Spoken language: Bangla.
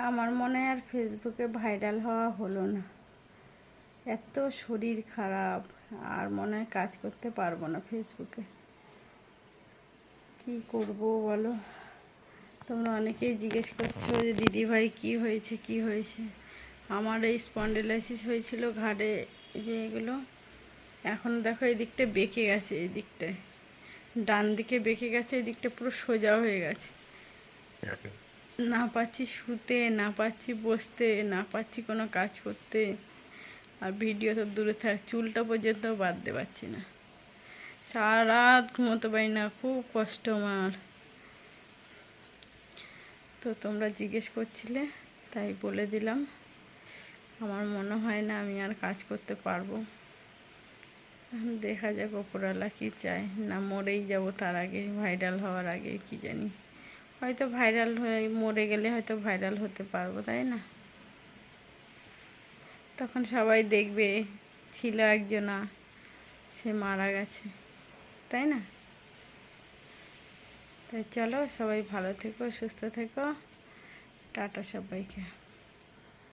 আমার মনে হয় আর ফেসবুকে ভাইরাল হওয়া হলো না। এত শরীর খারাপ, আর মনে হয় কাজ করতে পারবো না ফেসবুকে। কি করব বলো? তোমরা অনেকেই জিজ্ঞেস করছো যে দিদিভাই কি হয়েছে কি হয়েছে। আমার এই স্পন্ডিলাইসিস হয়েছিল ঘাড়ে, যে এগুলো এখন দেখো এই দিকটা বেঁকে গেছে, এই দিকটায় ডান দিকে বেঁকে গেছে, এই দিকটা পুরো সোজা হয়ে গেছে। না পাচ্ছি শুতে, না পাচ্ছি বসতে, না পাচ্ছি কোনো কাজ করতে। আর ভিডিও তো দূরে থাক, চুলটা পর্যন্ত বাঁধতে পারছি না। সারা রাত ঘুমোতে পারি না, খুব কষ্ট আমার। তো তোমরা জিজ্ঞেস করছিলে তাই বলে দিলাম। আমার মনে হয় না আমি আর কাজ করতে পারবো। এখন দেখা যাক ওপরওয়ালা কী চায়, না মরেই যাব তার আগে, ভাইরাল হওয়ার আগে কি জানি। হয়তো ভাইরাল হয়ে মরে গেলে হয়তো ভাইরাল হতে পারবো, তাই না? তখন সবাই দেখবে ছিল একজনা, সে মারা গেছে, তাই না? তাই চলো সবাই ভালো থেকো, সুস্থ থেকো। টাটা সবাইকে।